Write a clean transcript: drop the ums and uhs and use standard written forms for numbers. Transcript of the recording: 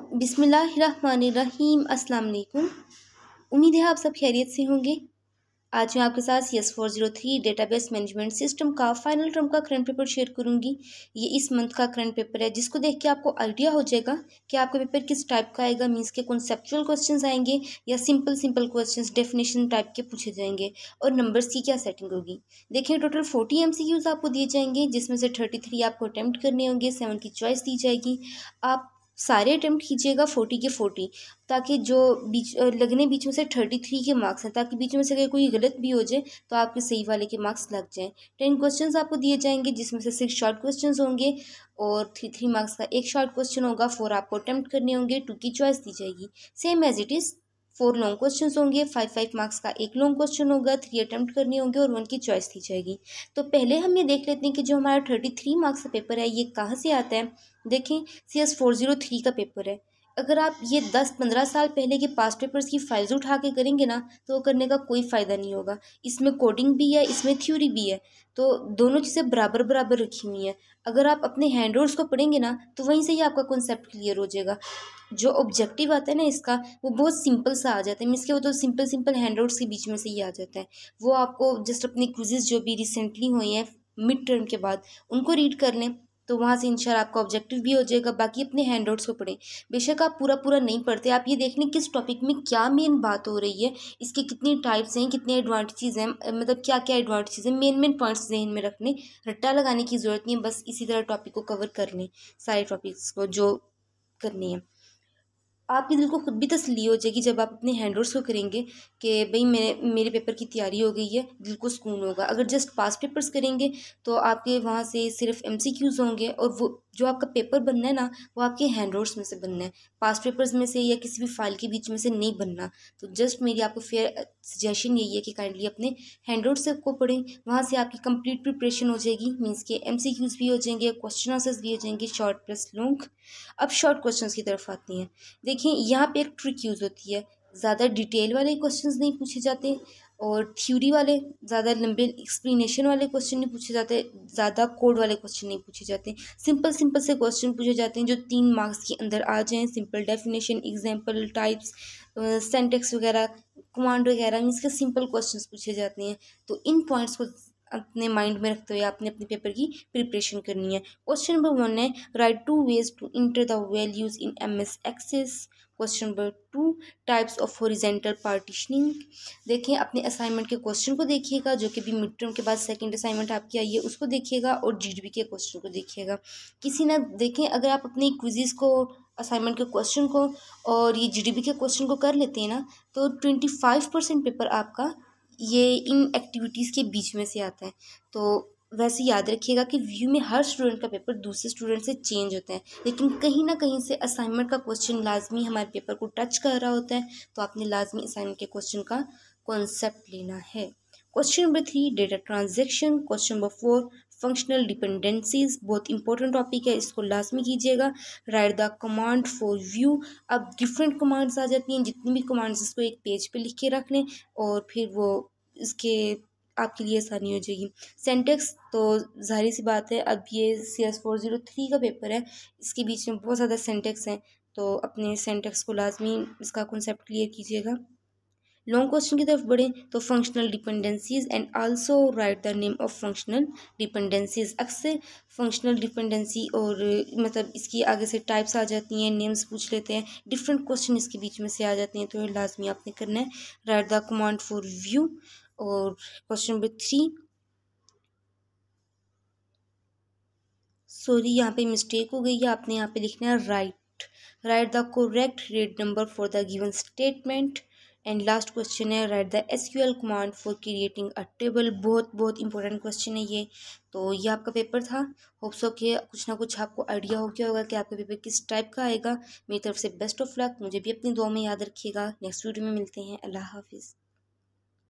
बिस्मिल्लाहिर्रहमानिर्रहीम। अस्सलाम वालेकुम। उम्मीद है आप सब खैरियत से होंगे। आज मैं आपके साथ CS403 डेटाबेस मैनेजमेंट सिस्टम का फाइनल टर्म का करंट पेपर शेयर करूंगी। ये इस मंथ का करंट पेपर है, जिसको देख के आपको आइडिया हो जाएगा कि आपका पेपर किस टाइप का आएगा। मीन्स के कॉन्सेप्चुअल क्वेश्चंस आएंगे या सिंपल क्वेश्चंस डेफिनेशन टाइप के पूछे जाएंगे, और नंबर्स की क्या सेटिंग होगी। देखिए, टोटल 40 MCQs आपको दिए जाएंगे, जिसमें से 33 आपको अटैम्प्ट करने होंगे, 7 की चॉइस दी जाएगी। आप सारे अटैम्प्ट कीजिएगा 40 के 40, ताकि जो लगने बीच में से 33 के मार्क्स हैं, ताकि बीच में से अगर कोई गलत भी हो जाए तो आपके सही वाले के मार्क्स लग जाएं। 10 क्वेश्चंस आपको दिए जाएंगे, जिसमें से 6 शॉर्ट क्वेश्चंस होंगे और 3 मार्क्स का एक शॉर्ट क्वेश्चन होगा। 4 आपको अटैम्प्ट करने होंगे, 2 की चॉइस दी जाएगी। Same as it is 4 long question होंगे, 5 मार्क्स का एक लॉन्ग क्वेश्चन होगा, 3 अटैम्प्ट करने होंगे और 1 की चॉइस दी जाएगी। तो पहले हम ये देख लेते हैं कि जो हमारा 33 मार्क्स का पेपर है ये कहाँ से आता है। देखें, CS403 का पेपर है। अगर आप ये 10-15 साल पहले के पास्ट पेपर्स की फाइल्स उठा के करेंगे ना, तो वो करने का कोई फ़ायदा नहीं होगा। इसमें कोडिंग भी है, इसमें थ्योरी भी है, तो दोनों चीज़ें बराबर बराबर रखी हुई हैं। अगर आप अपने हैंडआउट्स को पढ़ेंगे ना, तो वहीं से ही आपका कॉन्सेप्ट क्लियर हो जाएगा। जो ऑब्जेक्टिव आता है ना इसका, वो बहुत सिंपल सा आ जाता है। मीन्स के वो तो सिंपल हैंडआउट्स के बीच में से ही आ जाता है। वो आपको जस्ट अपनी क्विज़ेस जो भी रिसेंटली हुई हैं मिड टर्म के बाद, उनको रीड कर लें, तो वहाँ से इंशाल्लाह आपका ऑब्जेक्टिव भी हो जाएगा। बाकी अपने हैंडआउट्स को पढ़ें। बेशक आप पूरा नहीं पढ़ते, आप ये देख लें किस टॉपिक में क्या मेन बात हो रही है, इसके कितनी टाइप्स हैं, कितने एडवांटेजेस हैं, मतलब क्या क्या एडवांटेजेस हैं, मेन पॉइंट्स जहन में रखने। रट्टा लगाने की ज़रूरत नहीं है, बस इसी तरह टॉपिक को कवर कर लें, सारे टॉपिक्स को जो करने हैं। आपके दिल को खुद भी तसल्ली हो जाएगी जब आप अपने हैंडआउट्स को करेंगे कि भाई मेरे पेपर की तैयारी हो गई है, दिल को सुकून होगा। अगर जस्ट पास पेपर्स करेंगे तो आपके वहाँ से सिर्फ MCQs होंगे, और वो जो आपका पेपर बनना है ना, वो आपके हैंडआउट्स में से बनना है, पास पेपर्स में से या किसी भी फाइल के बीच में से नहीं बनना। तो जस्ट मेरी आपको फेयर सजेशन यही है कि काइंडली अपने हैंडआउट्स को पढ़ें, वहाँ से आपकी कंप्लीट प्रिपरेशन हो जाएगी। मीन्स के MCQs भी हो जाएंगे, क्वेश्चन आंसर्स भी हो जाएंगे, शॉर्ट प्लस लॉन्ग। अब शॉर्ट क्वेश्चंस की तरफ आती हैं। देखिए, यहाँ पे एक ट्रिक यूज़ होती है। ज़्यादा डिटेल वाले क्वेश्चंस नहीं पूछे जाते, और थ्योरी वाले ज़्यादा लंबे एक्सप्लेनेशन वाले क्वेश्चन नहीं पूछे जाते, ज़्यादा कोड वाले क्वेश्चन नहीं पूछे जाते। सिंपल से क्वेश्चन पूछे जाते हैं जो 3 मार्क्स के अंदर आ जाएं। सिंपल डेफिनेशन, एग्जाम्पल, टाइप्स, सेंटेक्स वगैरह, कमांड वगैरह, इसके सिंपल क्वेश्चंस पूछे जाते हैं। तो इन पॉइंट्स को अपने माइंड में रखते हुए आपने अपने पेपर की प्रिपरेशन करनी है। क्वेश्चन नंबर 1 है, right 2 ways to enter the values in MS access. Question number 2, types of horizontal partitioning. देखें, अपने असाइनमेंट के क्वेश्चन को देखिएगा, जो कि भी मिड टर्म के बाद सेकंड असाइनमेंट आपकी आई है, उसको देखिएगा, और GDP के क्वेश्चन को देखिएगा। किसी ना देखें, अगर आप अपनी क्विज़ेस को, असाइनमेंट के क्वेश्चन को और ये GDP के क्वेश्चन को कर लेते हैं ना, तो 25% पेपर आपका ये इन एक्टिविटीज़ के बीच में से आता है। तो वैसे याद रखिएगा कि व्यू में हर स्टूडेंट का पेपर दूसरे स्टूडेंट से चेंज होता है, लेकिन कहीं ना कहीं से असाइनमेंट का क्वेश्चन लाजमी हमारे पेपर को टच कर रहा होता है। तो आपने लाजमी असाइनमेंट के क्वेश्चन का कॉन्सेप्ट लेना है। Question number 3, data transaction. Question number 4, functional dependencies. बहुत इंपॉर्टेंट टॉपिक है, इसको लाजमी कीजिएगा। Right the command for view. अब डिफरेंट कमांड्स आ जाती हैं, जितनी भी कमांड्स, इसको एक पेज पे लिख के रख लें, और फिर वो इसके आपके लिए आसानी हो जाएगी। सेंटेक्स तो जाहिर सी बात है, अब ये CS403 का पेपर है, इसके बीच में बहुत ज़्यादा सेंटेक्स हैं, तो अपने सेंटेक्स को लाजमी इसका कॉन्सेप्ट क्लियर कीजिएगा। लॉन्ग क्वेश्चन की तरफ बढ़ें तो functional dependencies and also right the name of functional dependencies. अक्सर फंक्शनल डिपेंडेंसी और मतलब इसकी आगे से टाइप्स आ जाती हैं, नेम्स पूछ लेते हैं, डिफरेंट क्वेश्चन इसके बीच में से आ जाते हैं, तो ये लाजमी आपने करना है। Write the command for view. और क्वेश्चन नंबर 3, सॉरी यहाँ पे मिस्टेक हो गई है, आपने यहाँ पे लिखना है write the correct red number for the given statement. And last question है, write the SQL command for creating a table. बहुत इंपॉर्टेंट क्वेश्चन है ये। तो ये आपका पेपर था। होप्स हो कि कुछ ना कुछ आपको आइडिया हो गया होगा कि आपका पेपर किस टाइप का आएगा। मेरी तरफ से बेस्ट ऑफ लक। मुझे भी अपनी दुआ में याद रखिएगा। नेक्स्ट वीडियो में मिलते हैं। अल्लाह हाफिज़।